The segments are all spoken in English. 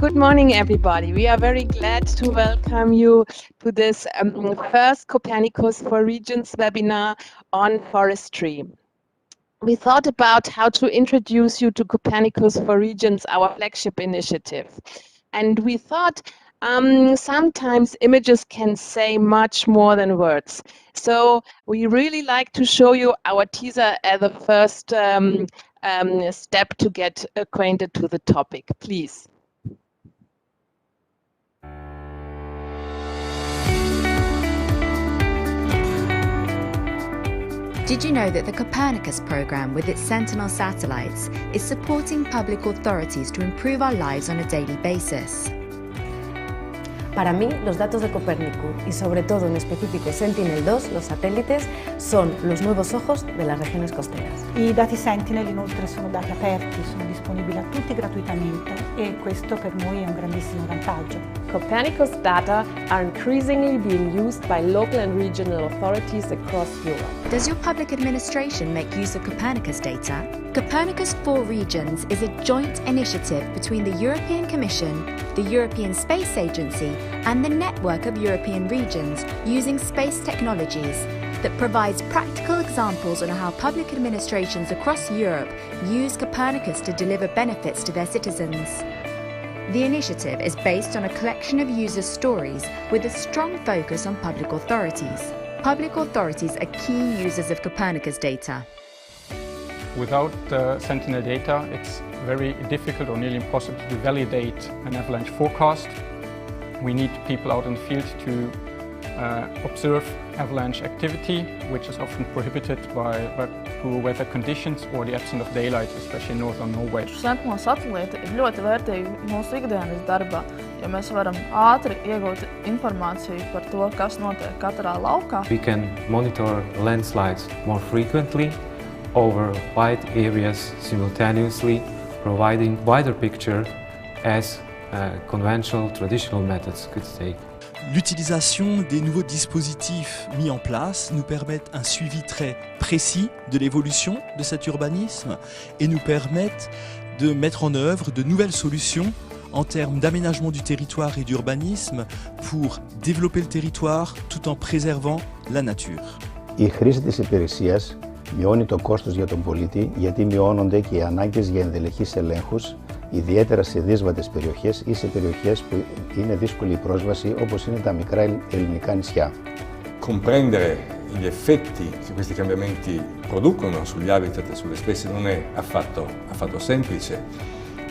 Good morning, everybody. We are very glad to welcome you to this first Copernicus for Regions webinar on forestry. We thought about how to introduce you to Copernicus for Regions, our flagship initiative. And we thought sometimes images can say much more than words. So we really like to show you our teaser as the first step to get acquainted to the topic. Please. Did you know that the Copernicus program with its Sentinel satellites is supporting public authorities to improve our lives on a daily basis? Para mí, los datos de Copernicus y sobre todo en específico Sentinel-2, los satélites, son los nuevos ojos de las regiones costeras. I dati Sentinel inoltre sono dati aperti, sono disponibili a tutti gratuitamente e questo per noi è un grandissimo vantaggio. Copernicus data are increasingly being used by local and regional authorities across Europe. Does your public administration make use of Copernicus data? Copernicus for Regions is a joint initiative between the European Commission, the European Space Agency and the network of European regions using space technologies that provides practical examples on how public administrations across Europe use Copernicus to deliver benefits to their citizens. The initiative is based on a collection of users' stories with a strong focus on public authorities. Public authorities are key users of Copernicus data. Without Sentinel data, it's very difficult or nearly impossible to validate an avalanche forecast. We need people out in the field to observe avalanche activity, which is often prohibited by poor weather conditions or the absence of daylight, especially in northern Norway. Sentinel satelīti ir ļoti vērtīgi mūsu ikdienas darbā, jo mēs varam ātri iegūt informāciju par to, kas notiek katrā laukā. We can monitor landslides more frequently over wide areas simultaneously, providing wider picture as conventional traditional methods could take. L'utilisation des nouveaux dispositifs mis en place nous permettent un suivi très précis de l'évolution de cet urbanisme et nous permettent de mettre en œuvre de nouvelles solutions en termes d'aménagement du territoire et d'urbanisme pour développer le territoire tout en préservant la nature. Η χρήση της υπηρεσίας μειώνει το κόστος για τον πολίτη γιατί μειώνονται και οι ανάγκες για ενδελεχείς ελέγχους, ιδιαίτερα σε δύσβατες περιοχές ή σε περιοχές που είναι δύσκολη η πρόσβαση, όπως είναι τα μικρά ελληνικά νησιά. Comprendere gli effetti che questi cambiamenti producono sugli habitat e sulle specie non è affatto semplice.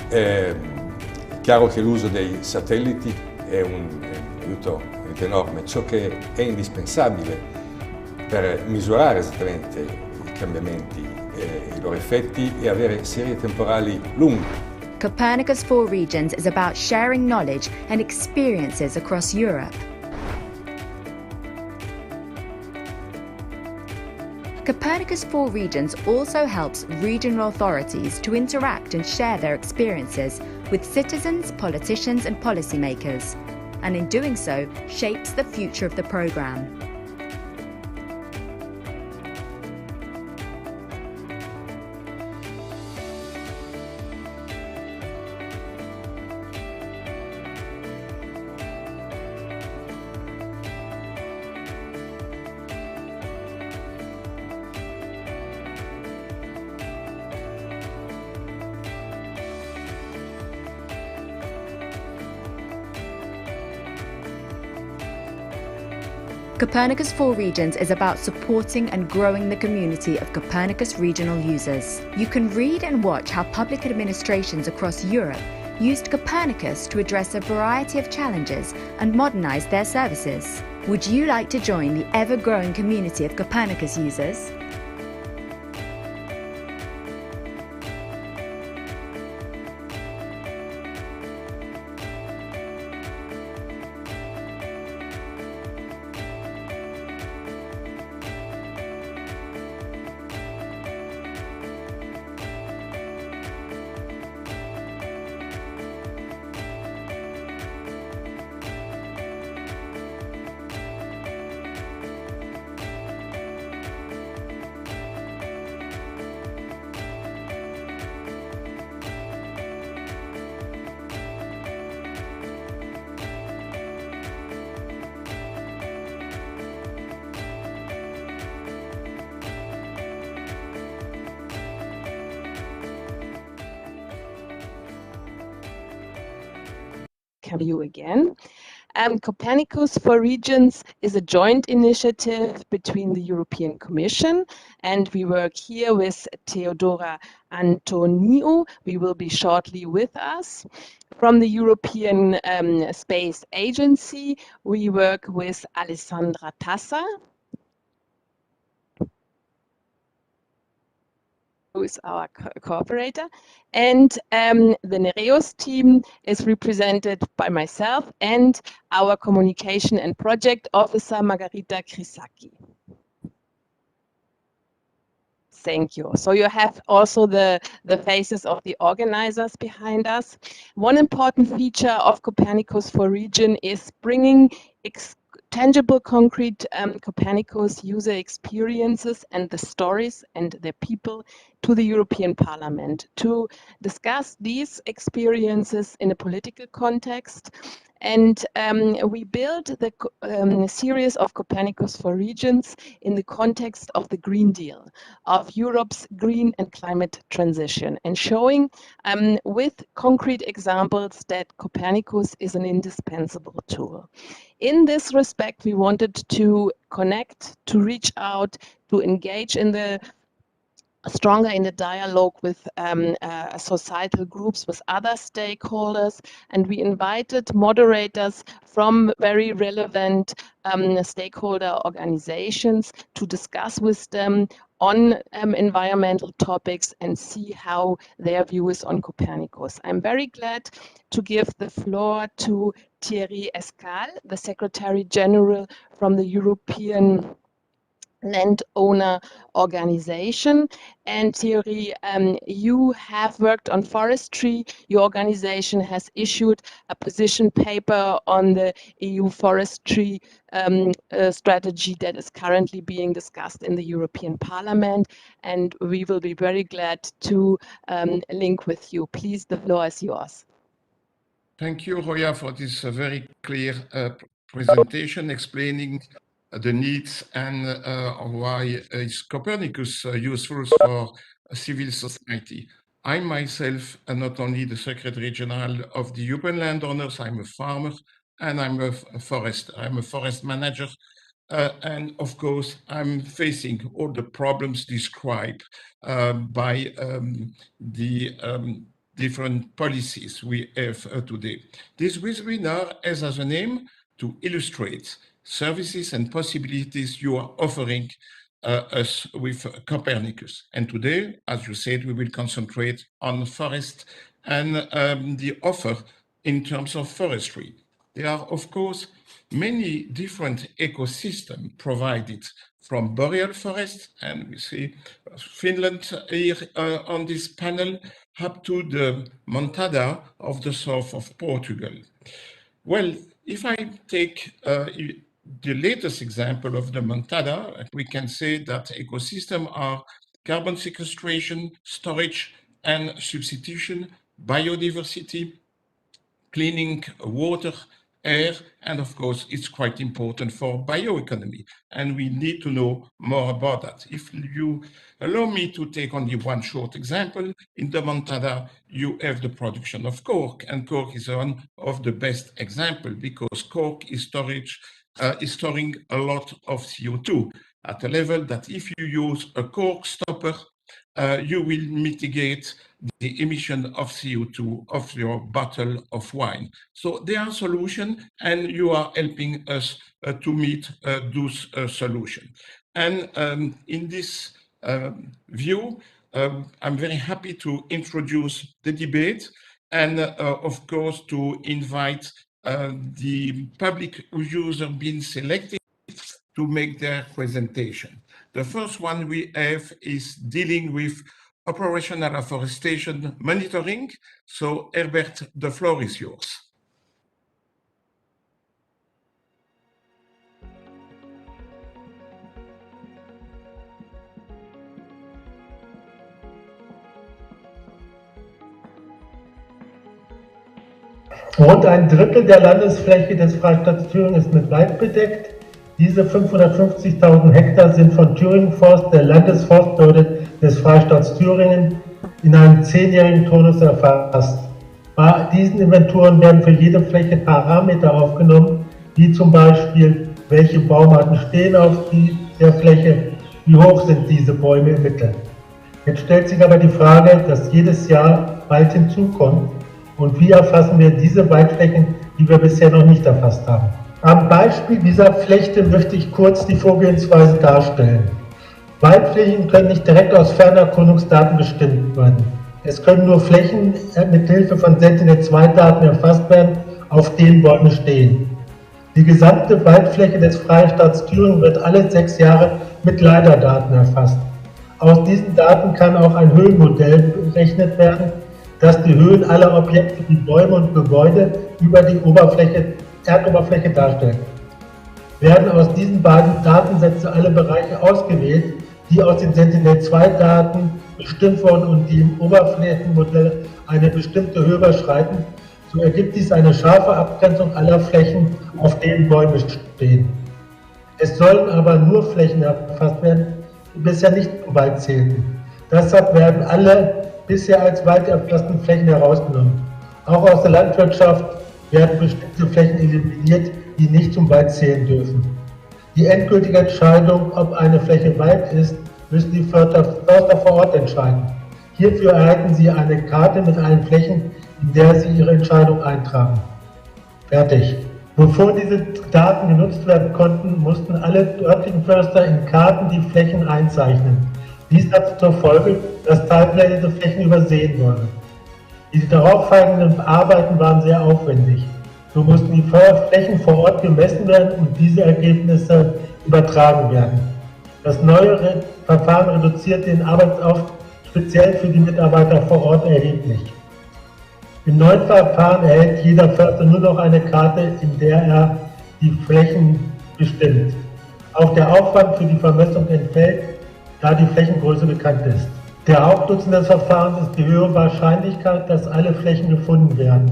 È chiaro che l'uso dei satelliti è un aiuto enorme. Ciò che è indispensabile per misurare esattamente i cambiamenti e i loro effetti è avere serie temporali lunghe. Copernicus for Regions is about sharing knowledge and experiences across Europe. Copernicus for Regions also helps regional authorities to interact and share their experiences with citizens, politicians and policymakers, and in doing so, shapes the future of the programme. Copernicus for Regions is about supporting and growing the community of Copernicus regional users. You can read and watch how public administrations across Europe used Copernicus to address a variety of challenges and modernize their services. Would you like to join the ever-growing community of Copernicus users? welcome you again. Copernicus for Regions is a joint initiative between the European Commission, and we work here with Theodora Antoniou. We will be shortly with us. From the European Space Agency, we work with Alessandra Tassa, who is our cooperator, and the Nereus team is represented by myself and our communication and project officer, Margarita Krisaki. Thank you. So you have also the faces of the organizers behind us. One important feature of Copernicus for Region is bringing tangible, concrete Copernicus user experiences and the stories and their people to the European Parliament to discuss these experiences in a political context. And we built the series of Copernicus for Regions in the context of the Green Deal, of Europe's green and climate transition, and showing with concrete examples that Copernicus is an indispensable tool. In this respect, we wanted to connect, to reach out, to engage in the stronger in the dialogue with societal groups, with other stakeholders, and we invited moderators from very relevant stakeholder organizations to discuss with them on environmental topics and see how their view is on Copernicus. I'm very glad to give the floor to Thierry Escal, the Secretary General from the European Landowner Organization. And Thierry, you have worked on forestry. Your organization has issued a position paper on the EU forestry strategy that is currently being discussed in the European Parliament, and we will be very glad to link with you. Please, the floor is yours. Thank you, Roya, for this very clear presentation explaining the needs and why is Copernicus useful for civil society. I myself am not only the Secretary General of the European Landowners, I'm a farmer and I'm a forester. I'm a forest manager. And of course, I'm facing all the problems described by the different policies we have today. This webinar has as an aim to illustrate services and possibilities you are offering us with Copernicus. And today, as you said, we will concentrate on forest and the offer in terms of forestry. There are, of course, many different ecosystems provided from boreal forest, and we see Finland here on this panel, up to the Montada of the south of Portugal. Well, if I take the latest example of the Montada, we can say that ecosystems are carbon sequestration, storage and substitution, biodiversity, cleaning water, air, and of course, it's quite important for bioeconomy, and we need to know more about that. If you allow me to take only one short example, in the Montada, you have the production of cork, and cork is one of the best examples because cork is storing a lot of CO2 at a level that if you use a cork stopper, you will mitigate the emission of CO2 of your bottle of wine. So there are solutions, and you are helping us to meet those solutions. And in this view, I'm very happy to introduce the debate and, of course, to invite the public user being selected to make their presentation. The first one we have is dealing with operational afforestation monitoring. So Herbert, the floor is yours. Rund ein Drittel der Landesfläche des Freistaats Thüringen ist mit Wald bedeckt. Diese 550.000 Hektar sind von Thüringen Forst, der Landesforstbehörde des Freistaats Thüringen, in einem 10-jährigen Turnus erfasst. Bei diesen Inventuren werden für jede Fläche Parameter aufgenommen, wie zum Beispiel, welche Baumarten stehen auf der Fläche, wie hoch sind diese Bäume im Mittel. Jetzt stellt sich aber die Frage, dass jedes Jahr Wald hinzukommt und wie erfassen wir diese Waldflächen, die wir bisher noch nicht erfasst haben. Am Beispiel dieser Flechte möchte ich kurz die Vorgehensweise darstellen. Waldflächen können nicht direkt aus Fernerkundungsdaten bestimmt werden. Es können nur Flächen mit Hilfe von Sentinel-2-Daten erfasst werden, auf denen Bäume stehen. Die gesamte Waldfläche des Freistaats Thüringen wird alle 6 Jahre mit LiDAR-Daten erfasst. Aus diesen Daten kann auch ein Höhenmodell berechnet werden, das die Höhen aller Objekte wie Bäume und Gebäude über die Erdoberfläche darstellt. Werden aus diesen beiden Datensätzen alle Bereiche ausgewählt, die aus den Sentinel-2-Daten bestimmt wurden und die im Oberflächenmodell eine bestimmte Höhe überschreiten, so ergibt dies eine scharfe Abgrenzung aller Flächen, auf denen Bäume stehen. Es sollen aber nur Flächen erfasst werden, die bisher nicht zum Wald zählten. Deshalb werden alle bisher als Wald erfassten Flächen herausgenommen. Auch aus der Landwirtschaft werden bestimmte Flächen eliminiert, die nicht zum Wald zählen dürfen. Die endgültige Entscheidung, ob eine Fläche Wald ist, müssen die Förster vor Ort entscheiden. Hierfür erhalten sie eine Karte mit allen Flächen, in der sie ihre Entscheidung eintragen. Fertig. Bevor diese Daten genutzt werden konnten, mussten alle örtlichen Förster in Karten die Flächen einzeichnen. Dies hatte zur Folge, dass teilweise diese Flächen übersehen wurden. Die darauffolgenden Arbeiten waren sehr aufwendig. So mussten die Flächen vor Ort gemessen werden und diese Ergebnisse übertragen werden. Das neue Verfahren reduziert den Arbeitsaufwand speziell für die Mitarbeiter vor Ort erheblich. Im neuen Verfahren erhält jeder Förster nur noch eine Karte, in der er die Flächen bestimmt. Auch der Aufwand für die Vermessung entfällt, da die Flächengröße bekannt ist. Der Hauptnutzen des Verfahrens ist die höhere Wahrscheinlichkeit, dass alle Flächen gefunden werden.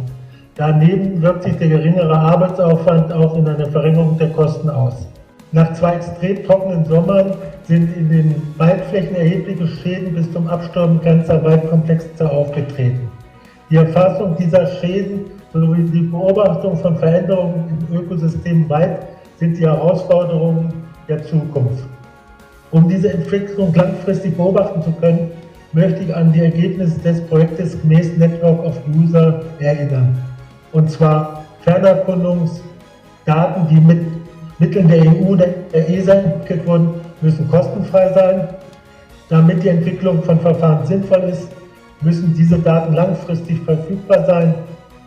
Daneben wirkt sich der geringere Arbeitsaufwand auch in einer Verringerung der Kosten aus. Nach 2 extrem trockenen Sommern sind in den Waldflächen erhebliche Schäden bis zum Absterben ganzer Waldkomplexe aufgetreten. Die Erfassung dieser Schäden sowie die Beobachtung von Veränderungen im Ökosystem Wald sind die Herausforderungen der Zukunft. Um diese Entwicklung langfristig beobachten zu können, möchte ich an die Ergebnisse des Projektes gemäß Network of User erinnern. Und zwar Fernerkundungsdaten, die mit Mitteln der EU, der ESA entwickelt wurden, müssen kostenfrei sein. Damit die Entwicklung von Verfahren sinnvoll ist, müssen diese Daten langfristig verfügbar sein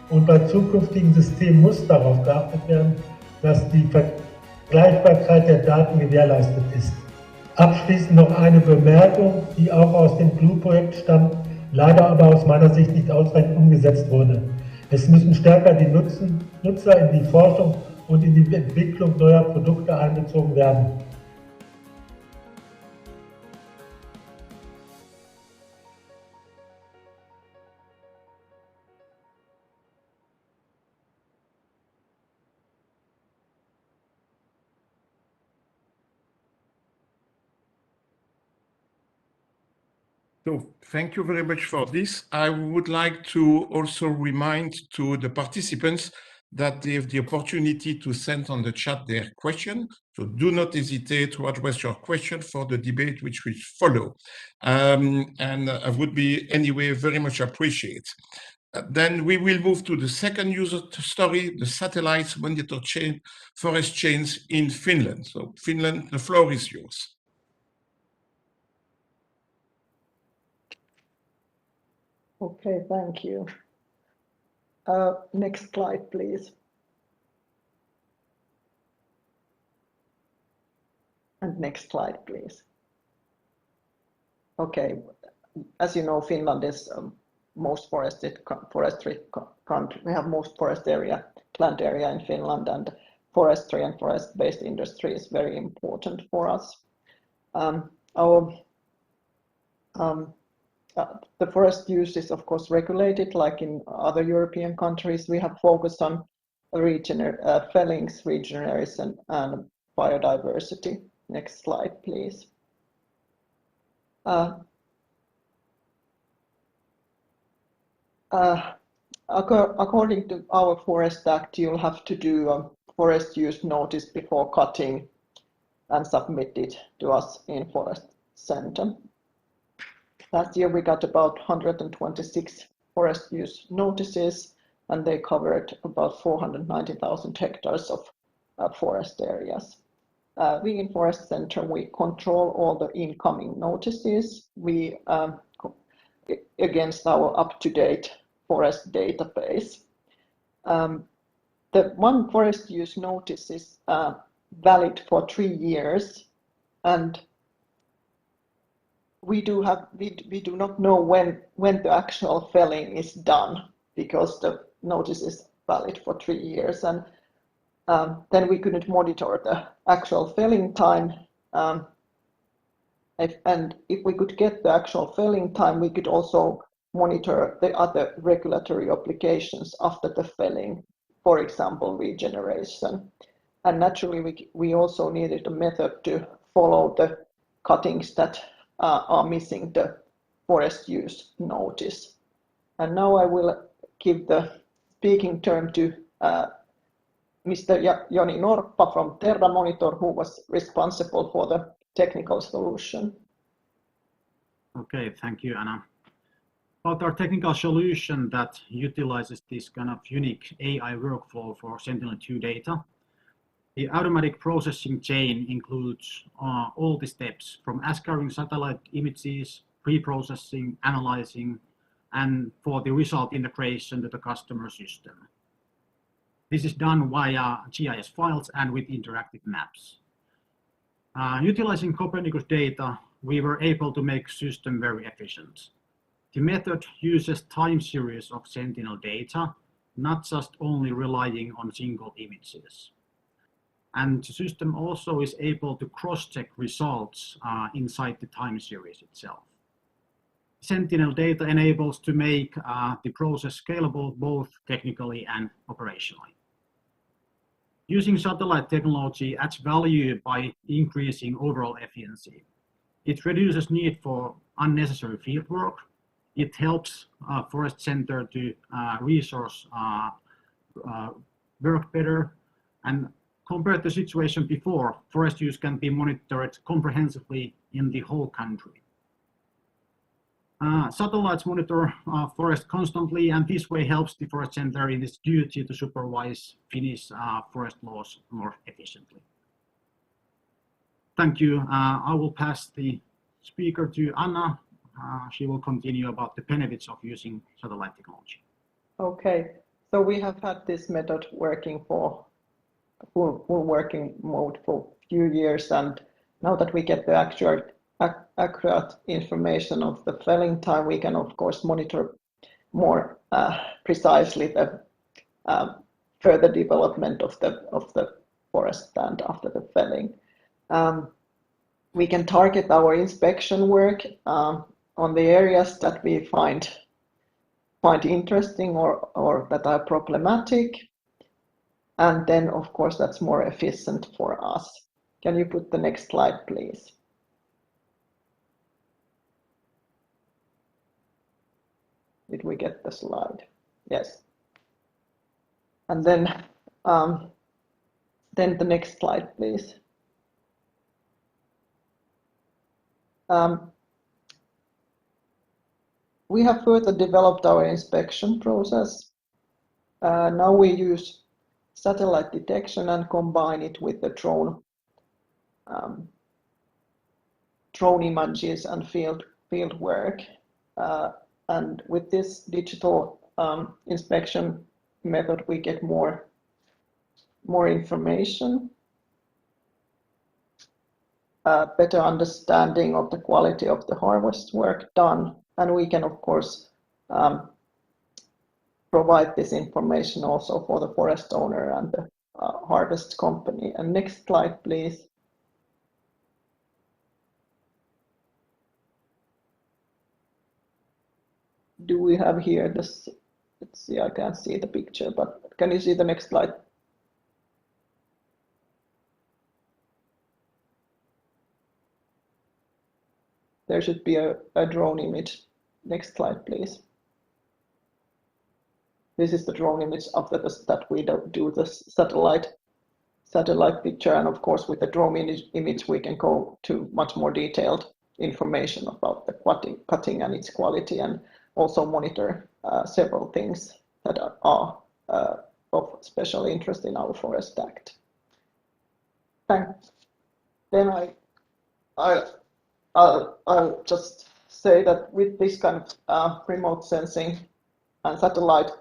und bei zukünftigen Systemen muss darauf geachtet werden, dass die Vergleichbarkeit der Daten gewährleistet ist. Abschließend noch eine Bemerkung, die auch aus dem Blue-Projekt stammt, leider aber aus meiner Sicht nicht ausreichend umgesetzt wurde. Es müssen stärker die Nutzer in die Forschung und in die Entwicklung neuer Produkte einbezogen werden. So thank you very much for this. I would like to also remind to the participants that they have the opportunity to send on the chat their question. So do not hesitate to address your question for the debate which will follow. And I would be anyway very much appreciate. Then we will move to the second user story, the satellites monitor forest chains in Finland. So Finland, the floor is yours. Okay, thank you. Next slide, please. And next slide, please. Okay, as you know, Finland is most forestry country. We have most forest area, land area in Finland, and forestry and forest-based industry is very important for us. The forest use is, of course, regulated like in other European countries. We have focused on fellings, regeneration, and biodiversity. Next slide, please. According to our Forest Act, you'll have to do a forest use notice before cutting and submit it to us in Forest Center. Last year we got about 126 forest use notices, and they covered about 490,000 hectares of forest areas. We in Forest Center, we control all the incoming notices. We against our up-to-date forest database. The one forest use notice is valid for 3 years, and we do not know when the actual felling is done, because the notice is valid for 3 years, and then we couldn't monitor the actual felling time. And if we could get the actual felling time, we could also monitor the other regulatory obligations after the felling, for example, regeneration. And naturally, we also needed a method to follow the cuttings that are missing the forest use notice. And now I will give the speaking term to Mr. Joni Norppa from Terra Monitor, who was responsible for the technical solution. Okay, thank you, Anna. About our technical solution that utilizes this kind of unique AI workflow for Sentinel-2 data. The automatic processing chain includes all the steps from scattering satellite images, pre-processing, analyzing, and for the result integration to the customer system. This is done via GIS files and with interactive maps. Utilizing Copernicus data, we were able to make the system very efficient. The method uses time series of Sentinel data, not just only relying on single images. And the system also is able to cross-check results inside the time series itself. Sentinel data enables to make the process scalable both technically and operationally. Using satellite technology adds value by increasing overall efficiency. It reduces need for unnecessary fieldwork. It helps Forest Center to resource work better, and compared to the situation before, forest use can be monitored comprehensively in the whole country. Satellites monitor forest constantly, and this way helps the Forest Center in its duty to supervise Finnish forest laws more efficiently. Thank you. I will pass the speaker to Anna. She will continue about the benefits of using satellite technology. Okay, so we have had this method working for full working mode for a few years, and now that we get the accurate information of the felling time, we can of course monitor more precisely the further development of the forest stand after the felling. We can target our inspection work on the areas that we find interesting or that are problematic, and then of course that's more efficient for us. Can you put the next slide, please? Did we get the slide? Yes. And then the next slide, please. We have further developed our inspection process. Now we use satellite detection and combine it with the drone images and field work. And with this digital inspection method, we get more information, better understanding of the quality of the harvest work done, and we can of course provide this information also for the forest owner and the harvest company. And next slide, please. Do we have here this? Let's see, I can't see the picture, but can you see the next slide? There should be a drone image. Next slide, please. This is the drone image after that we do the satellite picture, and of course with the drone image we can go to much more detailed information about the cutting and its quality, and also monitor several things that are of special interest in our Forest Act. Thanks. Then I'll just say that with this kind of remote sensing and satellite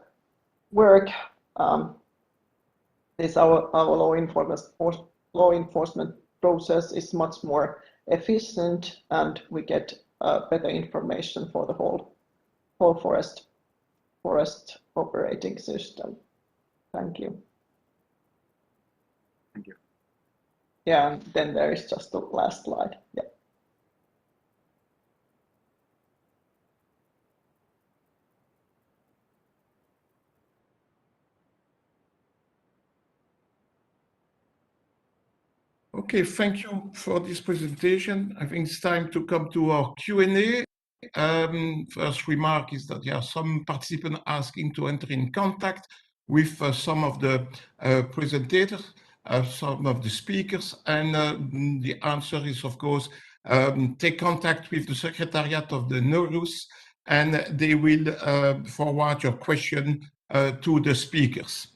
work, our law enforcement process is much more efficient, and we get better information for the whole forest operating system. Thank you. Thank you. Yeah, and then there is just the last slide. Yeah. Okay, thank you for this presentation. I think it's time to come to our Q&A. First remark is that there are some participants asking to enter in contact with some of the presentators, some of the speakers, and the answer is, of course, take contact with the Secretariat of the NORUS, and they will forward your question to the speakers.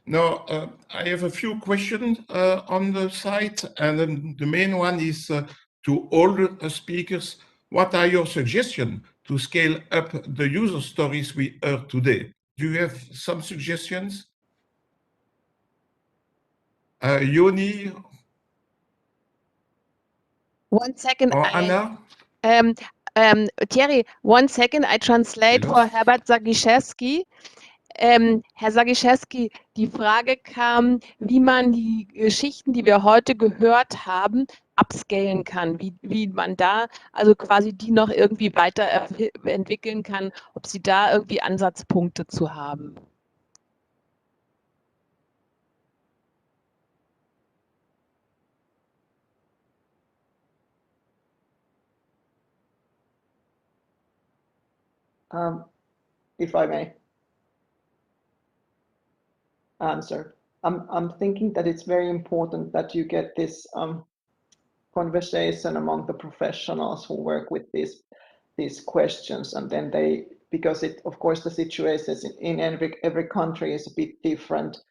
Now, I have a few questions on the site, and the main one is to all the speakers. What are your suggestions to scale up the user stories we heard today? Do you have some suggestions? Yoni? 1 second. Or Anna? Thierry, 1 second. I translate for Herbert Zagiszewski. Herr Zagiszewski, die Frage kam, wie man die Geschichten, die wir heute gehört haben, upscalen kann, wie man da also quasi die noch irgendwie weiterentwickeln kann, ob Sie da irgendwie Ansatzpunkte zu haben. If I may answer, I'm thinking that it's very important that you get this conversation among the professionals who work with these questions, and then because of course the situations in every country is a bit different.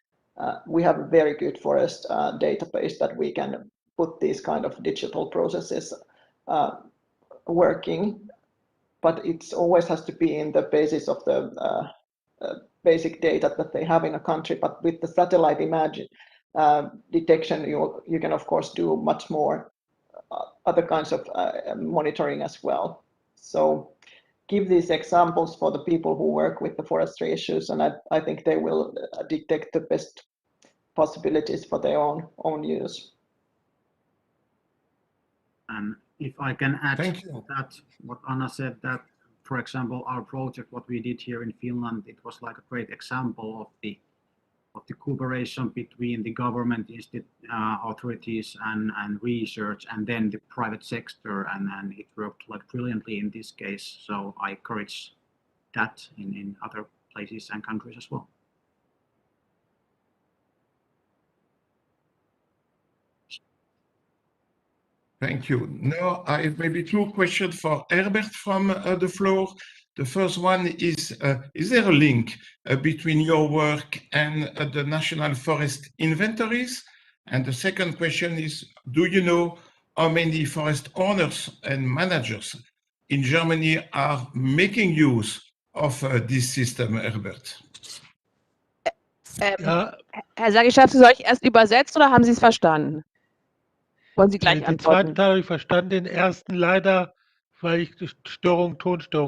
We have a very good forest database that we can put these kind of digital processes working, but it always has to be in the basis of the basic data that they have in a country. But with the satellite image detection, you can of course do much more other kinds of monitoring as well. So give these examples for the people who work with the forestry issues, and I think they will detect the best possibilities for their own use. And if I can add to that, what Anna said, that, for example, our project, what we did here in Finland, it was like a great example of the cooperation between the government authorities and research, and then the private sector, and it worked like brilliantly in this case. So I encourage that in other places and countries as well. Thank you. Now I have maybe 2 questions for Herbert from the floor. The first one is there a link between your work and the National Forest Inventories? And the second question is, do you know how many forest owners and managers in Germany are making use of this system, Herbert? Herr Zagiszewski, soll ich erst übersetzen oder haben Sie es verstanden? Wollen Sie gleich Den antworten? zweiten Teil habe ich verstanden, den ersten leider, weil ich Tonstörung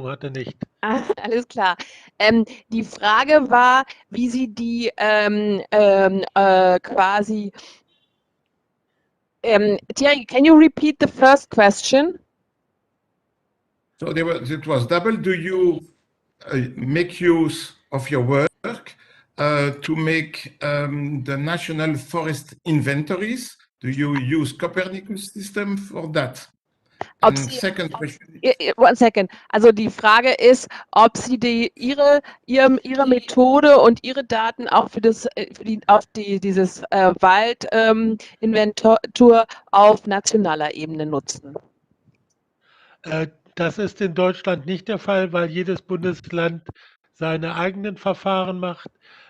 hatte, nicht. Alles klar. Die Frage war, wie Sie die quasi... Thierry, can you repeat the first question? So it was double. Do you make use of your work to make the National Forest Inventories? Do you use Copernicus system for that? Ob And Sie, second question. one second. Also die Frage ist, ob Sie Ihre Methode und Ihre Daten auch für dieses Waldinventur auf nationaler Ebene nutzen. Das ist in Deutschland nicht der Fall, weil jedes Bundesland seine eigenen Verfahren macht.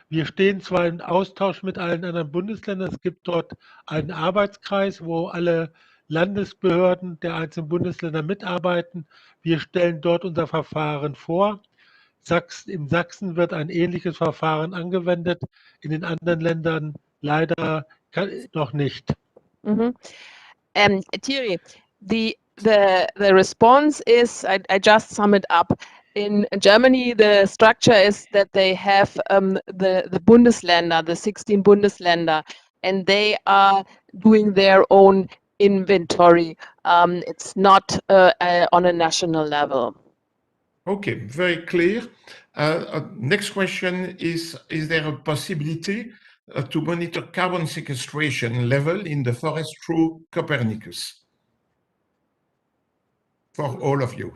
Wir stehen zwar in Austausch mit allen anderen Bundesländern, es gibt dort einen Arbeitskreis, wo alle Landesbehörden der einzelnen Bundesländer mitarbeiten. Wir stellen dort unser Verfahren vor. In Sachsen wird ein ähnliches Verfahren angewendet, in den anderen Ländern leider noch nicht. Mhm. Thierry, the response is, I just sum it up. In Germany, the structure is that they have the Bundesländer, the 16 Bundesländer, and they are doing their own inventory. It's not on a national level. Okay, very clear. Next question is there a possibility to monitor carbon sequestration level in the forest through Copernicus? For all of you.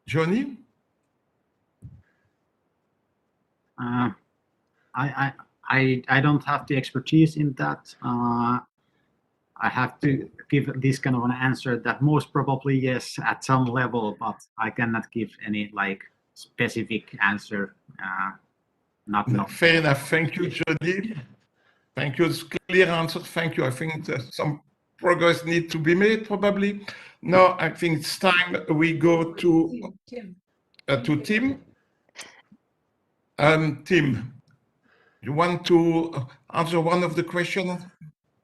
Johnny? I don't have the expertise in that. I have to give this kind of an answer that most probably yes at some level, but I cannot give any like specific answer. Not fair enough. Thank you, Johnny. Thank you. It's clear answer. Thank you. I think that some progress needs to be made probably. Now I think it's time we go to Tim. Tim, you want to answer one of the questions?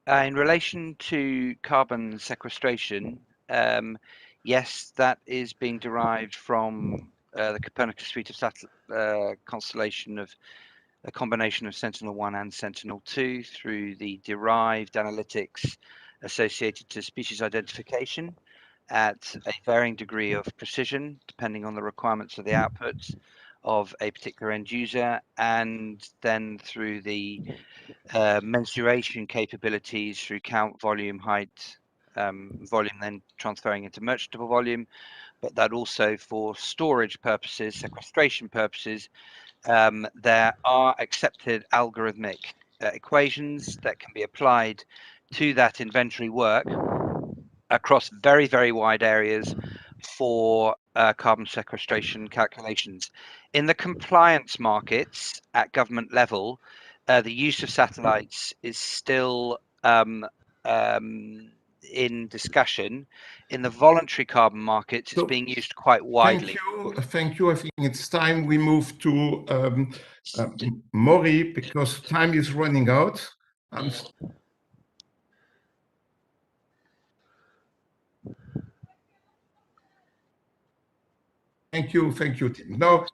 In relation to carbon sequestration, yes, that is being derived from the Copernicus suite of constellation of a combination of Sentinel-1 and Sentinel-2 through the derived analytics associated to species identification at a varying degree of precision, depending on the requirements of the outputs of a particular end user, and then through the mensuration capabilities through count, volume, height, volume, then transferring into merchantable volume, but that also for storage purposes, sequestration purposes, there are accepted algorithmic equations that can be applied to that inventory work across very, very wide areas for carbon sequestration calculations. In the compliance markets at government level, the use of satellites is still in discussion. In the voluntary carbon markets, it's being used quite widely. Thank you. I think it's time we move to Maury because time is running out. Thank you, Tim. Now,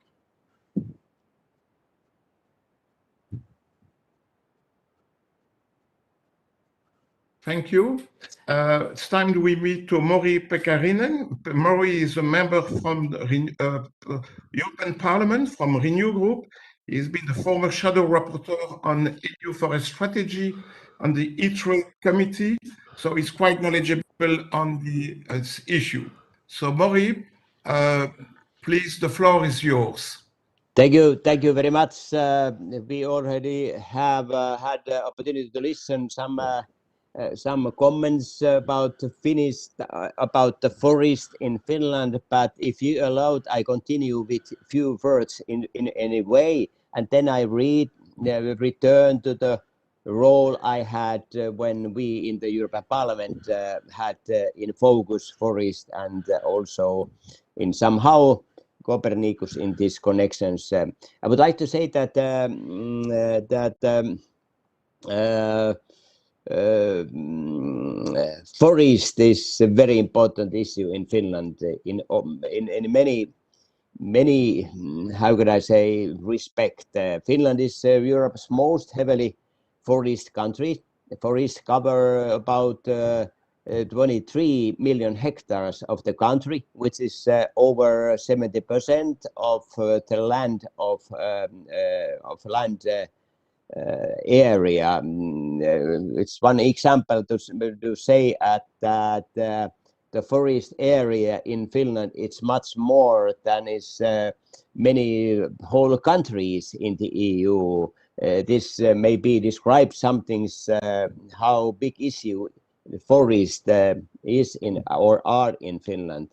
thank you. It's time we meet to Maury Pekkarinen. Maury is a member from the European Parliament from Renew Group. He's been the former shadow rapporteur on EU forest strategy on the ITRE committee, so he's quite knowledgeable on the issue. So Maury, please, the floor is yours. Thank you very much. We already have had the opportunity to listen some comments about about the forest in Finland, but if you allowed, I continue with few words in any way, and then I return to the role I had when we in the European Parliament had in focus forest and also in somehow Copernicus in these connections. I would like to say that forest is a very important issue in Finland in many how could I say respect. Finland is Europe's most heavily forest country. The forests cover about 23 million hectares of the country, which is over 70% of the land area. It's one example to say that the forest area in Finland, it's much more than is many whole countries in the EU. This maybe describes something how big issue the forest is in or are in Finland.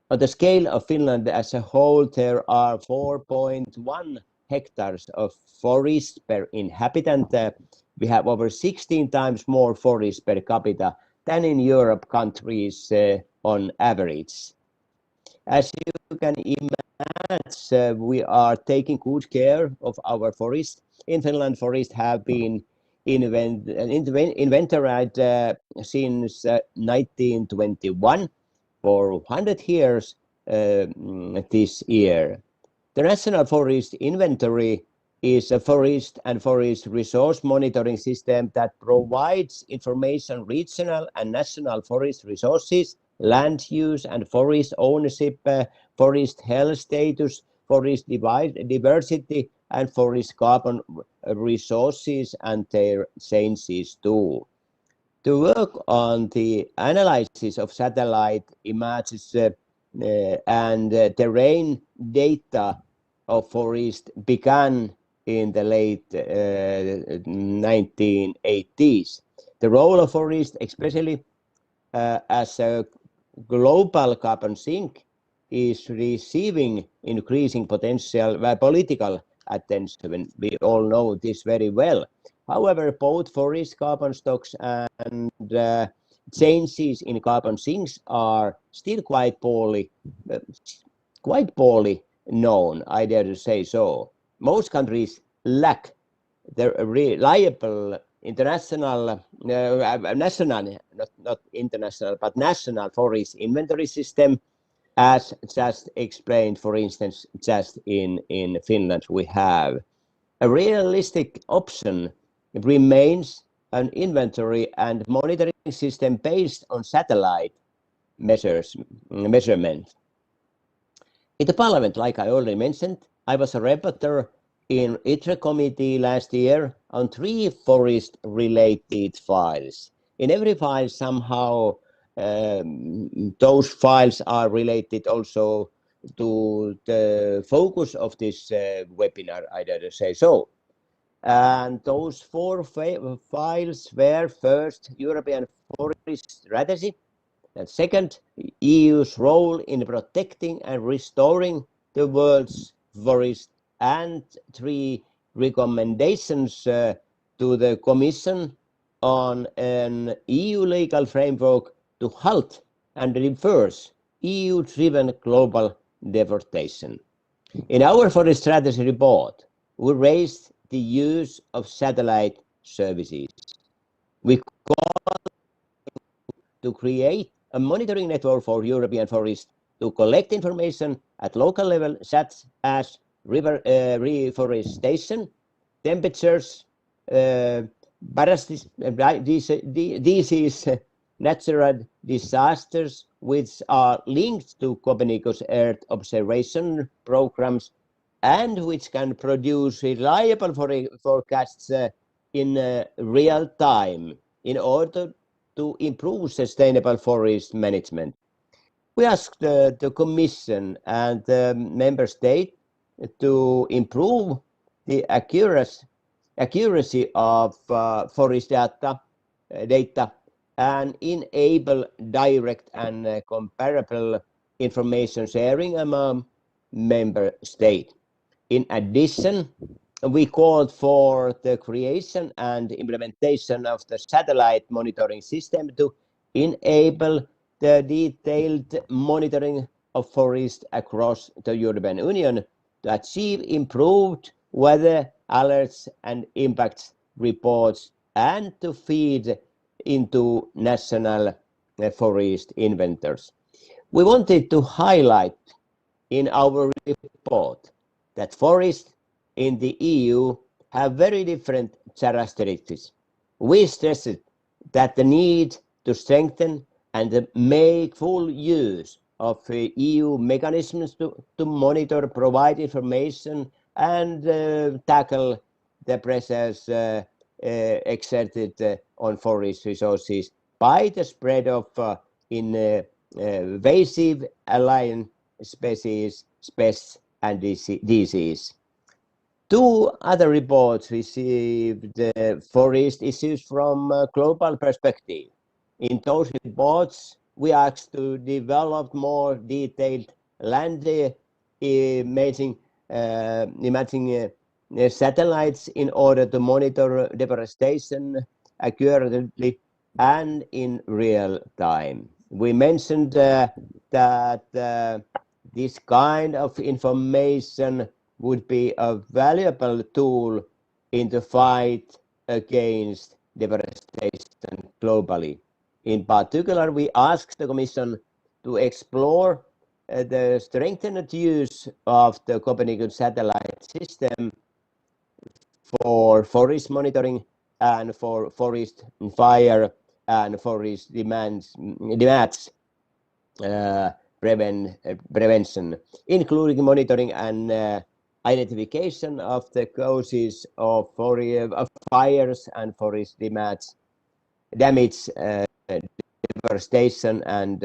On the scale of Finland as a whole, there are 4.1 hectares of forest per inhabitant. We have over 16 times more forest per capita than in Europe countries on average. As you can imagine, we are taking good care of our forest. In Finland, forests have been inventoried since 1921 for 100 years this year. The National Forest Inventory is a forest and forest resource monitoring system that provides information regional and national forest resources, land use and forest ownership, forest health status, forest diversity and forest carbon resources and their changes too. To work on the analysis of satellite images and terrain data of forest began in the late 1980s. The role of forest, especially as a global carbon sink, is receiving increasing potential political attention. We all know this very well. However, both forest carbon stocks and changes in carbon sinks are still quite poorly known, I dare to say so. Most countries lack the reliable international, not international, but national forest inventory system, as just explained, for instance, just in Finland we have. A realistic option remains an inventory and monitoring system based on satellite measurement. In the Parliament, like I already mentioned, I was a rapporteur in ITRE committee last year on 3 forest-related files. In every file, somehow, those files are related also to the focus of this webinar, I dare to say so. And those 4 files were: first, European Forest Strategy, and second, EU's role in protecting and restoring the world's forest, and 3, recommendations to the Commission on an EU legal framework to halt and reverse EU-driven global deforestation. In our Forest Strategy report, we raised the use of satellite services. We call to create a monitoring network for European forests to collect information at local level, such as river reforestation, temperatures, disease, natural disasters, which are linked to Copernicus Earth observation programs, and which can produce reliable forecasts in real time in order to improve sustainable forest management. We asked the Commission and the Member State to improve the accuracy of forest data and enable direct and comparable information sharing among Member States. In addition, we called for the creation and implementation of the satellite monitoring system to enable the detailed monitoring of forests across the European Union to achieve improved weather alerts and impact reports, and to feed into national forest inventors. We wanted to highlight in our report that forests in the EU have very different characteristics. We stressed that the need to strengthen and make full use of EU mechanisms to monitor, provide information, and tackle the pressures exerted on forest resources by the spread of invasive alien species, pests, and disease. Two other reports received forest issues from a global perspective. In those reports, we asked to develop more detailed land imaging satellites in order to monitor deforestation accurately and in real time. We mentioned that this kind of information would be a valuable tool in the fight against deforestation globally. In particular, we asked the Commission to explore the strengthened use of the Copernicus satellite system for forest monitoring and for forest fire and forest demands prevention, including monitoring and identification of the causes of fires and forest damage, deforestation, and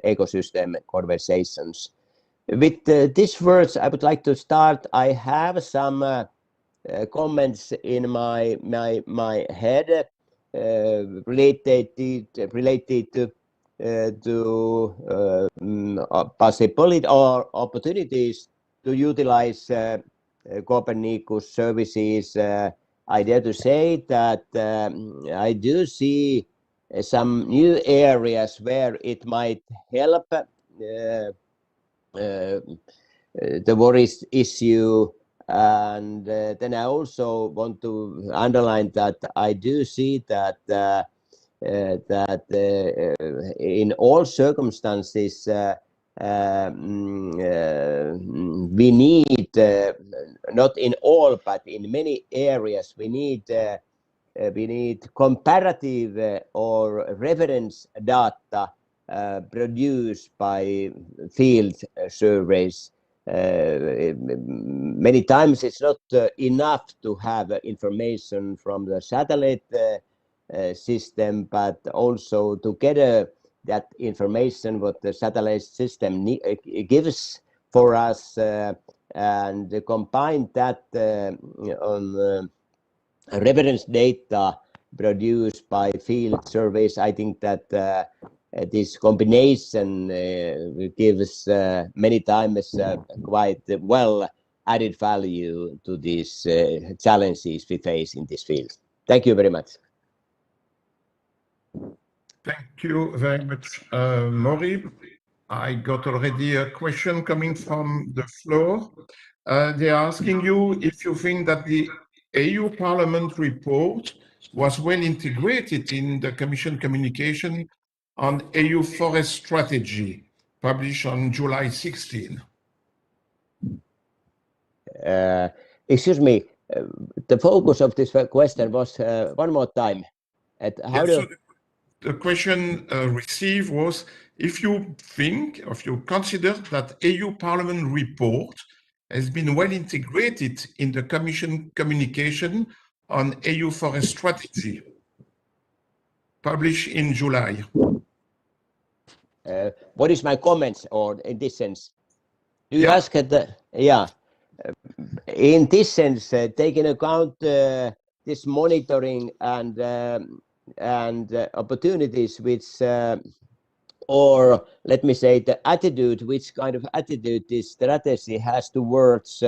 ecosystem conversations. With these words, I would like to start. I have some comments in my head related to possibility or opportunities to utilize Copernicus services. I dare to say that I do see some new areas where it might help the forest issue. And then I also want to underline that I do see that in all circumstances we need, not in all, but in many areas, we need comparative or reference data produced by field surveys. Many times it's not enough to have information from the satellite system, but also together that information what the satellite system gives for us and combine that on reference data produced by field surveys. I think that this combination gives many times quite well added value to these challenges we face in this field. Thank you very much. Thank you very much, Maury. I got already a question coming from the floor. They're asking you if you think that the EU Parliament report was well integrated in the Commission communication on EU forest strategy, published on July 16. Excuse me, the focus of this question was one more time. The question received was if you think, or if you consider that EU Parliament report has been well integrated in the Commission communication on EU forest strategy, published in July. What is my comments, or in this sense? Do you ask at yeah. In this sense, taking account this monitoring and opportunities which, or let me say the attitude, which kind of attitude this strategy has towards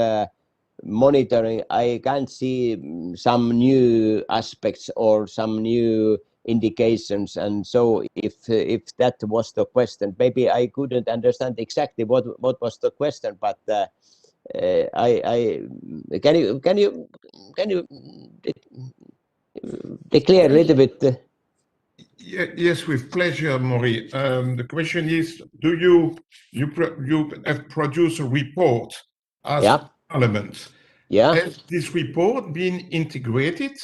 monitoring, I can see some new aspects or some new indications. And so if that was the question, maybe I couldn't understand exactly what was the question, but can you declare a little bit? Yes, with pleasure, Maury. The question is: do you have produced a report as Parliament? Yeah. Has this report been integrated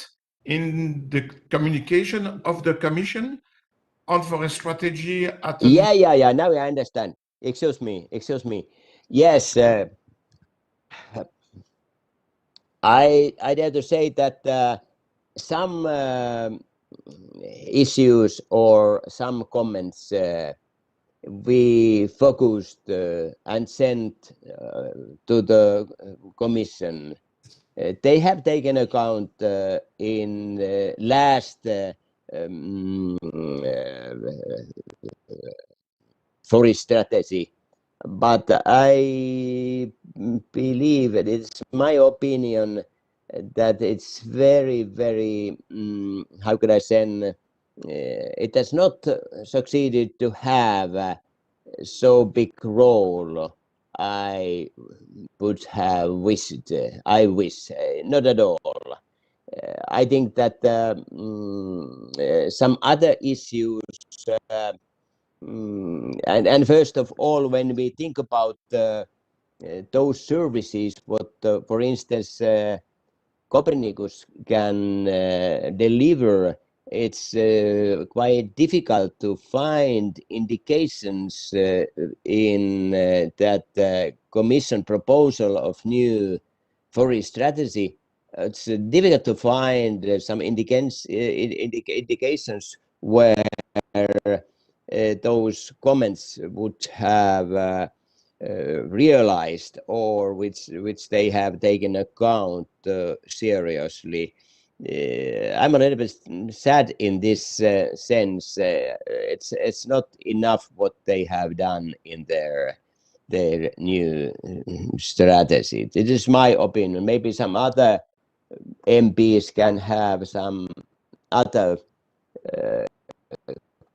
in the communication of the Commission on forest strategy? Yeah. Now I understand. Excuse me. Yes. I dare to say that some issues or some comments we focused and sent to the Commission. They have taken account in last forest strategy, but I believe it's my opinion that it's very, very, how could I say, it has not succeeded to have so big role I would have wished. I wish, not at all. I think that some other issues, and first of all, when we think about those services, what, for instance, Copernicus can deliver, it's quite difficult to find indications in that Commission proposal of new forest strategy. It's difficult to find some indications where those comments would have realized or which they have taken account seriously. I'm a little bit sad in this sense. It's not enough what they have done in their new strategy. It is my opinion. Maybe some other MPs can have some other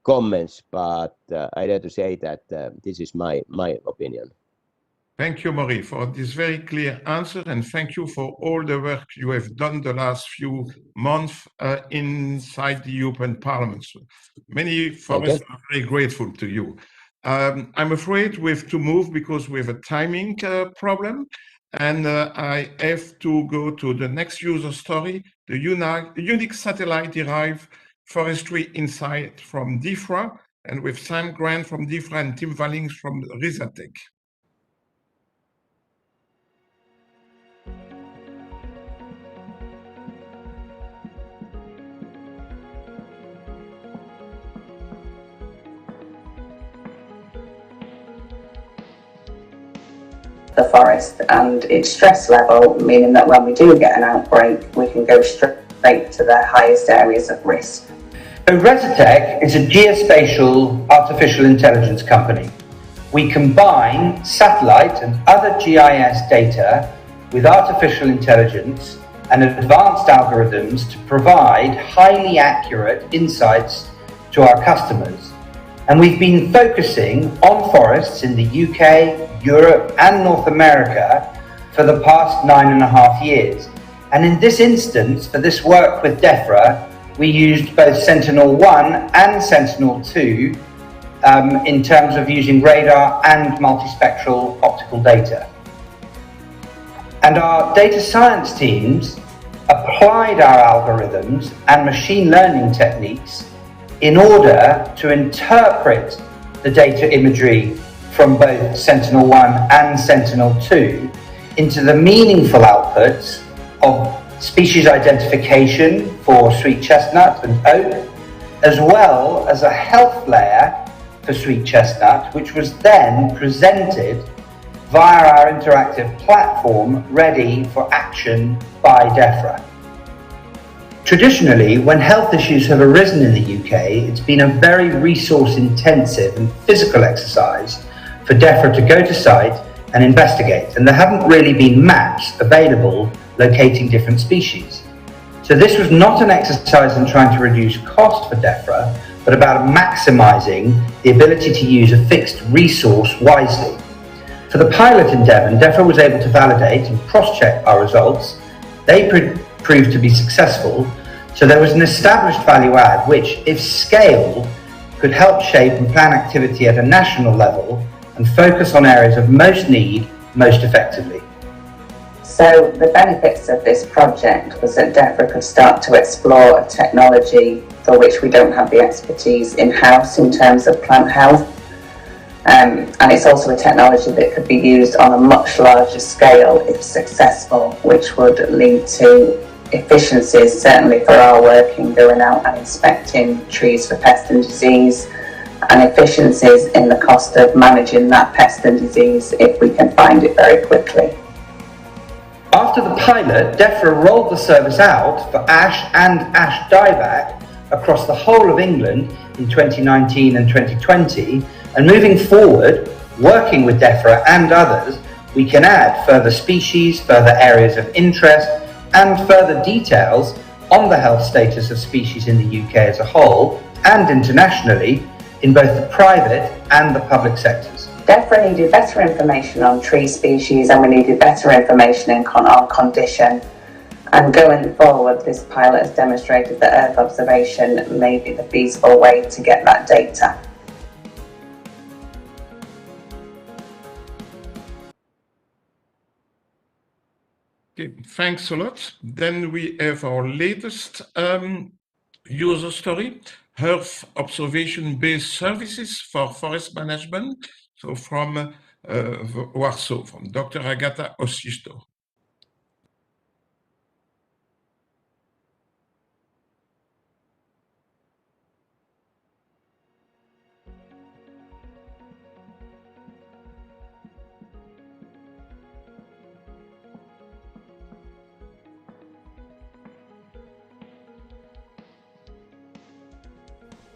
comments, but I dare to say that this is my opinion. Thank you, Maury, for this very clear answer, and thank you for all the work you have done the last few months inside the European Parliament. Many of us are very grateful to you. I'm afraid we have to move because we have a timing problem, and I have to go to the next user story, the unique satellite-derived forestry insight from DIFRA, and with Sam Grant from DIFRA and Tim Vallings from Risatec. The forest and its stress level, meaning that when we do get an outbreak, we can go straight to the highest areas of risk. So Risatec is a geospatial artificial intelligence company. We combine satellite and other GIS data with artificial intelligence and advanced algorithms to provide highly accurate insights to our customers. And we've been focusing on forests in the UK, Europe and North America for the past 9.5 years. And in this instance, for this work with DEFRA, we used both Sentinel-1 and Sentinel-2 in terms of using radar and multispectral optical data. And our data science teams applied our algorithms and machine learning techniques in order to interpret the data imagery from both Sentinel-1 and Sentinel-2 into the meaningful outputs of species identification for sweet chestnut and oak, as well as a health layer for sweet chestnut, which was then presented via our interactive platform ready for action by DEFRA. Traditionally, when health issues have arisen in the UK, it's been a very resource-intensive and physical exercise for DEFRA to go to site and investigate, and there haven't really been maps available locating different species. So this was not an exercise in trying to reduce cost for DEFRA, but about maximising the ability to use a fixed resource wisely. For the pilot in Devon, DEFRA was able to validate and cross-check our results. They proved to be successful, so there was an established value add which, if scaled, could help shape and plan activity at a national level and focus on areas of most need most effectively. So the benefits of this project was that DEFRA could start to explore a technology for which we don't have the expertise in-house in terms of plant health. And it's also a technology that could be used on a much larger scale if successful, which would lead to efficiencies, certainly for our work in going out and inspecting trees for pest and disease, and efficiencies in the cost of managing that pest and disease if we can find it very quickly. After the pilot, DEFRA rolled the service out for ash and ash dieback across the whole of England in 2019 and 2020, and moving forward, working with DEFRA and others, we can add further species, further areas of interest, and further details on the health status of species in the UK as a whole and internationally in both the private and the public sectors. DEFRA needed better information on tree species, and we needed better information on condition. And going forward, this pilot has demonstrated that Earth observation may be the feasible way to get that data. Okay, thanks a lot. Then we have our latest user story, Earth observation-based services for forest management. So from Warsaw, from Dr. Agata Osisto.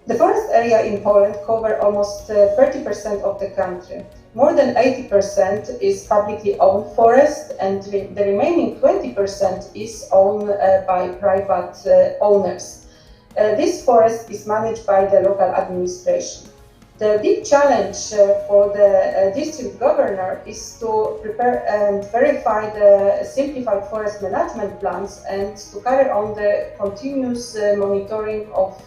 The forest area in Poland covers almost 30% of the country. More than 80% is publicly owned forest, and the remaining 20% is owned by private owners. This forest is managed by the local administration. The big challenge for the district governor is to prepare and verify the simplified forest management plans and to carry on the continuous monitoring of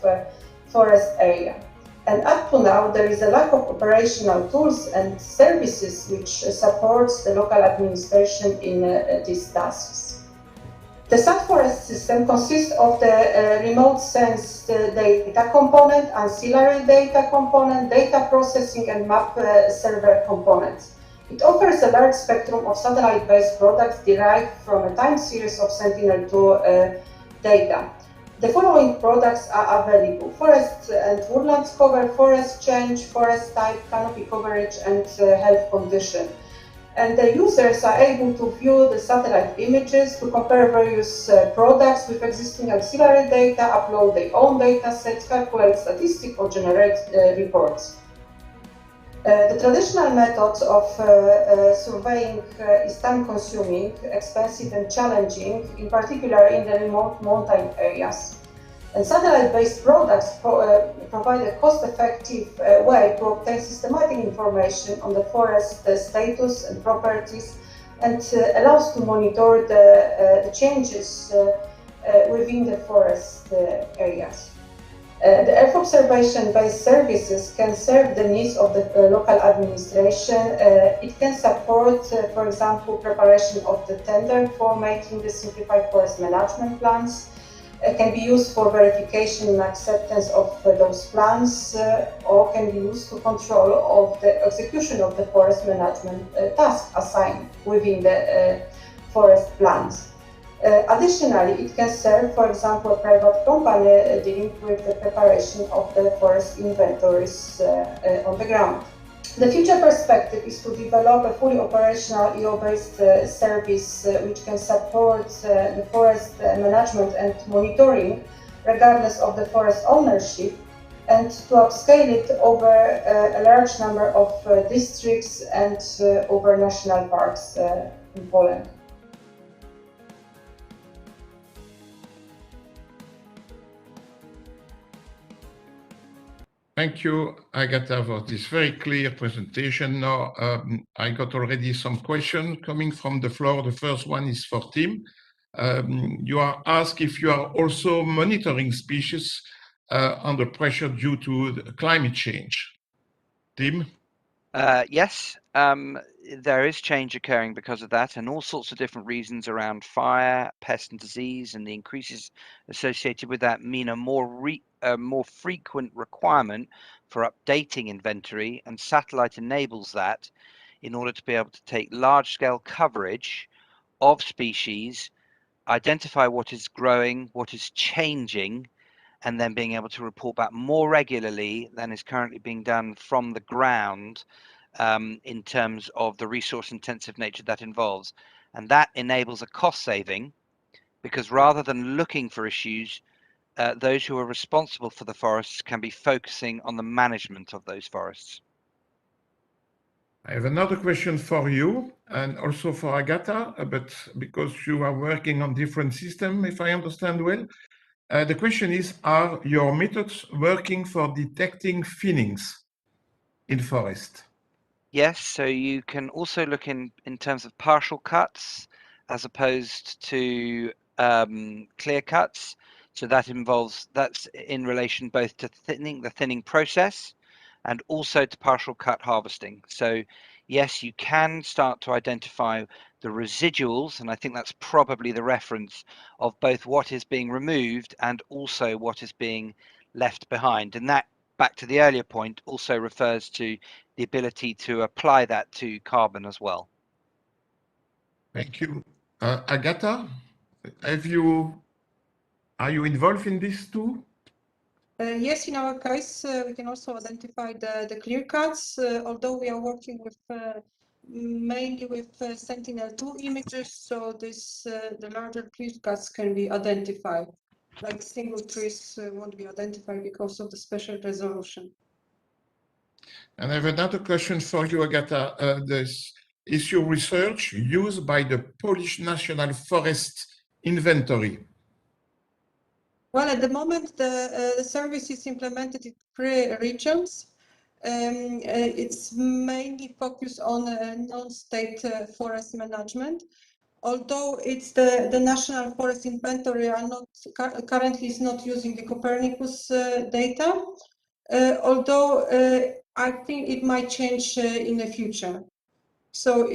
forest area. And up to now, there is a lack of operational tools and services which supports the local administration in these tasks. The SatForest system consists of the remote sensed data component, ancillary data component, data processing, and map server components. It offers a large spectrum of satellite-based products derived from a time series of Sentinel-2 data. The following products are available: forest and woodlands cover, forest change, forest type, canopy coverage, and health condition. And the users are able to view the satellite images, to compare various products with existing auxiliary data, upload their own data sets, calculate statistics, or generate reports. The traditional methods of surveying is time-consuming, expensive, and challenging, in particular in the remote mountain areas. And satellite-based products provide a cost-effective way to obtain systematic information on the forest status and properties, and allows to monitor the changes within the forest areas. The Earth observation-based services can serve the needs of the local administration. It can support, for example, preparation of the tender for making the simplified forest management plans. It can be used for verification and acceptance of those plans, or can be used to control of the execution of the forest management task assigned within the forest plans. Additionally, it can serve, for example, a private company dealing with the preparation of the forest inventories on the ground. The future perspective is to develop a fully operational EO-based service which can support the forest management and monitoring regardless of the forest ownership, and to upscale it over a large number of districts and over national parks in Poland. Thank you, Agata, for this very clear presentation. Now, I got already some questions coming from the floor. The first one is for Tim. You are asked if you are also monitoring species under pressure due to climate change. Tim? Yes. there is change occurring because of that, and all sorts of different reasons around fire, pest and disease, and the increases associated with that mean a more frequent requirement for updating inventory, and satellite enables that in order to be able to take large-scale coverage of species, identify what is growing, what is changing, and then being able to report back more regularly than is currently being done from the ground, in terms of the resource intensive nature that involves. And that enables a cost saving, because rather than looking for issues, those who are responsible for the forests can be focusing on the management of those forests. I have another question for you and also for Agatha, but because you are working on different systems, if I understand well. The question is, are your methods working for detecting thinnings in forest? Yes, so you can also look in terms of partial cuts as opposed to clear cuts. So that's in relation both to the thinning process and also to partial cut harvesting. So yes, you can start to identify the residuals, and I think that's probably the reference of both what is being removed and also what is being left behind. And that, back to the earlier point, also refers to the ability to apply that to carbon as well. Thank you. Agatha, are you involved in this too? Yes, in our case, we can also identify the clear cuts, although we are working with mainly with Sentinel-2 images, so the larger clear cuts can be identified. Like single trees won't be identified because of the special resolution. And I have another question for you, Agatha. Is your research used by the Polish National Forest Inventory? Well, at the moment, the service is implemented in 3 regions. It's mainly focused on non-state forest management. Although it's the National Forest Inventory are not currently is not using the Copernicus data. Although I think it might change in the future. So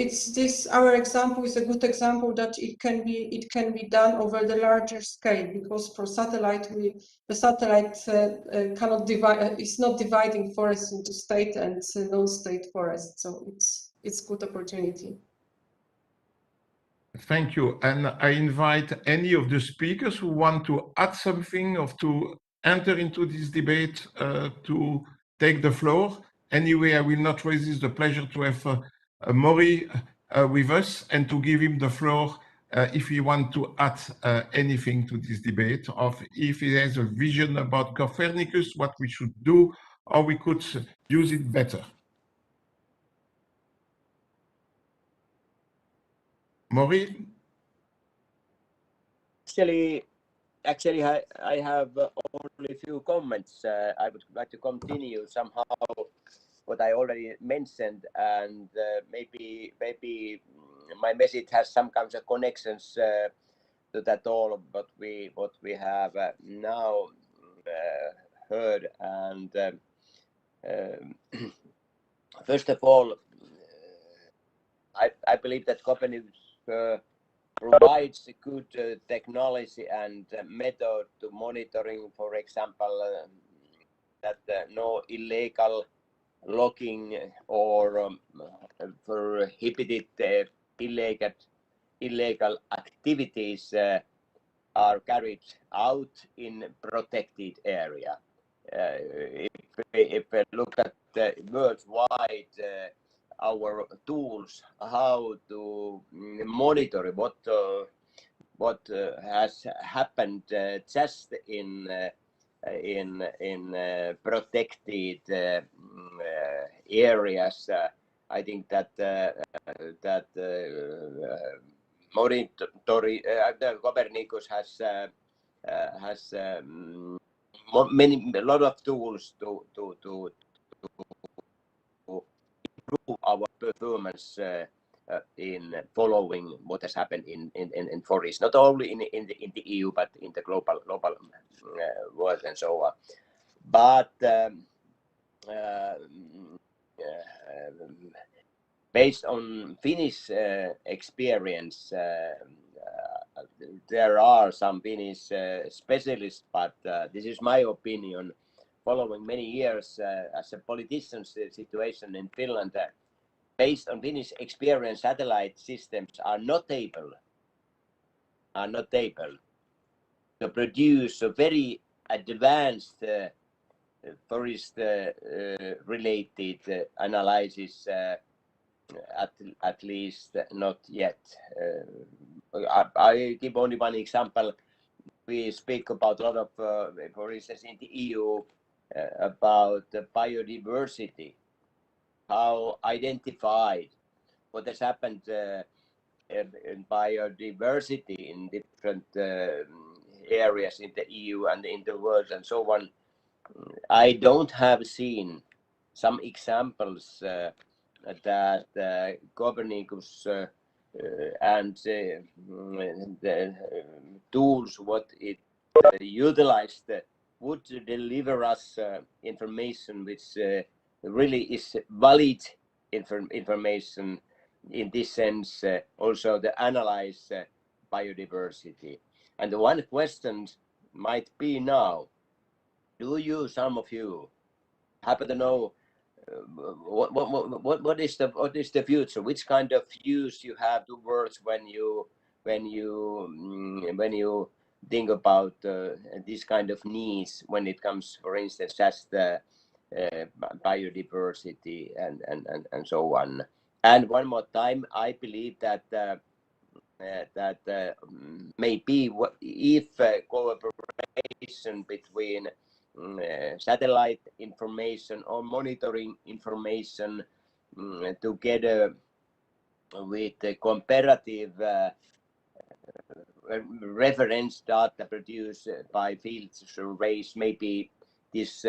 our example is a good example that it can be done over the larger scale, because for satellite the satellite cannot divide, it's not dividing forests into state and non-state forests, so it's good opportunity. Thank you. And I invite any of the speakers who want to add something or to enter into this debate to take the floor. Anyway, I will not resist the pleasure to have Maury with us and to give him the floor if he wants to add anything to this debate, or if he has a vision about Copernicus, what we should do, or we could use it better. Maury? Actually, I have only a few comments. I would like to continue somehow what I already mentioned, and maybe my message has some kinds of connections to that all of what we have now heard. And first of all, I believe that Copernicus provides a good technology and method to monitoring, for example, that no illegal logging or prohibited illegal activities are carried out in protected area. If we look at worldwide our tools, how to monitor what has happened just in protected areas. I think that Copernicus has a lot of tools to improve our performance in following what has happened in forests, not only in the EU but in the global world and so on. But based on Finnish experience, there are some Finnish specialists, but this is my opinion. Following many years as a politician's situation in Finland, based on Finnish experience, satellite systems are not able to produce a very advanced forest related analysis, at least not yet. I give only one example. We speak about a lot of, for instance, in the EU, about biodiversity, how identified what has happened in biodiversity in different areas in the EU and in the world and so on. I don't have seen some examples that Copernicus and the tools what it utilized would deliver us information which really is valid information in this sense, also to analyze biodiversity. And the one question might be now, do you, some of you, happen to know what is the future? Which kind of use you have to words when you think about this kind of needs when it comes, for instance, just biodiversity and so on. And one more time, I believe that maybe if cooperation between satellite information or monitoring information together with the comparative reference data produced by field surveys, maybe these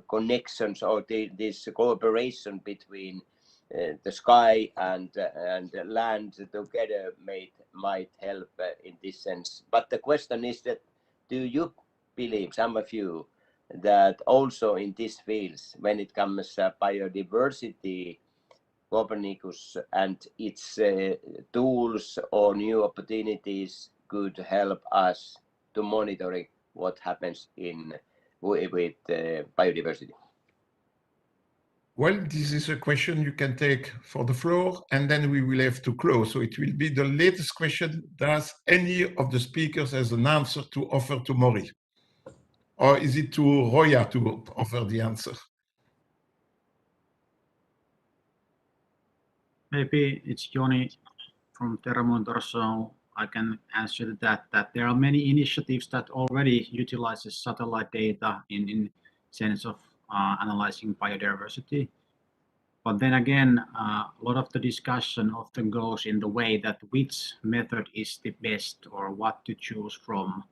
connections or this cooperation between the sky and land together might help in this sense. But the question is that, do you believe, some of you, that also in these fields, when it comes to biodiversity, Copernicus and its tools or new opportunities could help us to monitor what happens with biodiversity? Well, this is a question you can take for the floor, and then we will have to close. So it will be the latest question. Does any of the speakers has an answer to offer to Maury? Or is it to Roya to offer the answer? Maybe it's Joni from Terramonitor, so I can answer that there are many initiatives that already utilizes satellite data in sense of analyzing biodiversity. But then again, a lot of the discussion often goes in the way that which method is the best or what to choose from.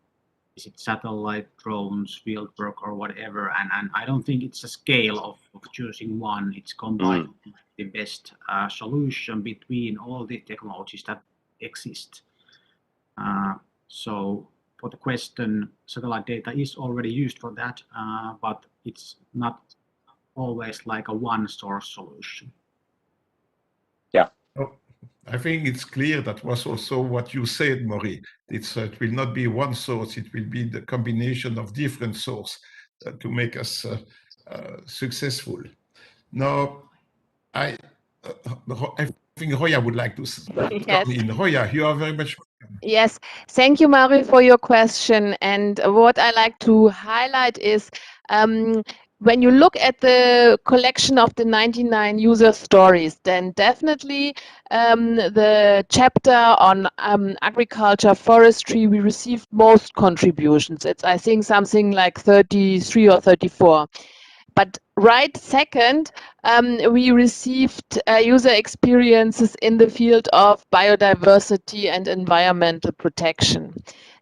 Is it satellite, drones, fieldwork, or whatever? And I don't think it's a scale of choosing one. It's combining the best solution between all the technologies that exist. So for the question, satellite data is already used for that, but it's not always like a one source solution. Yeah. Oh, I think it's clear that was also what you said, Maury. It will not be one source, it will be the combination of different sources to make us successful. Now, I think Roya would like to come in. Roya, you are very much welcome. Yes, thank you, Maury, for your question. And what I like to highlight is when you look at the collection of the 99 user stories, then definitely the chapter on agriculture, forestry, we received most contributions. It's, I think, something like 33 or 34. But right second, we received user experiences in the field of biodiversity and environmental protection.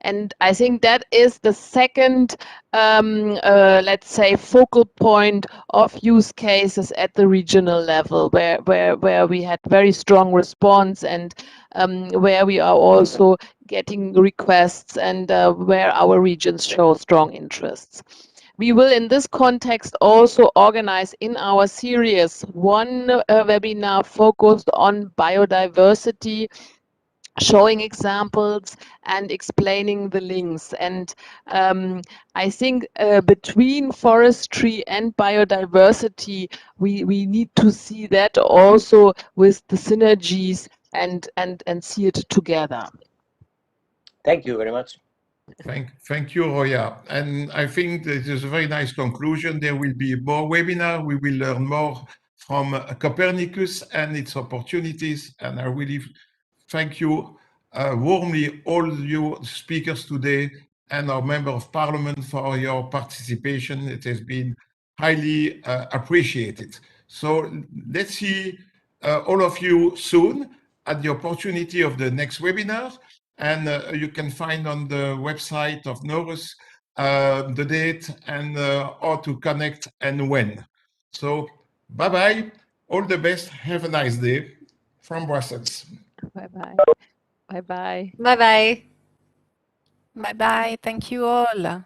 And I think that is the second, let's say, focal point of use cases at the regional level, where we had very strong response and where we are also getting requests and where our regions show strong interests. We will, in this context, also organize in our series one webinar focused on biodiversity, showing examples and explaining the links. And I think between forestry and biodiversity, we need to see that also with the synergies and see it together. Thank you very much. Thank you, Roya. And I think this is a very nice conclusion. There will be more webinar. We will learn more from Copernicus and its opportunities. And I really thank you warmly, all you speakers today and our Member of Parliament for your participation. It has been highly appreciated. So let's see all of you soon at the opportunity of the next webinar. And you can find on the website of NORUS the date and how to connect and when. So bye-bye. All the best. Have a nice day from Brussels. Bye-bye. Bye-bye. Bye-bye. Bye-bye. Thank you all.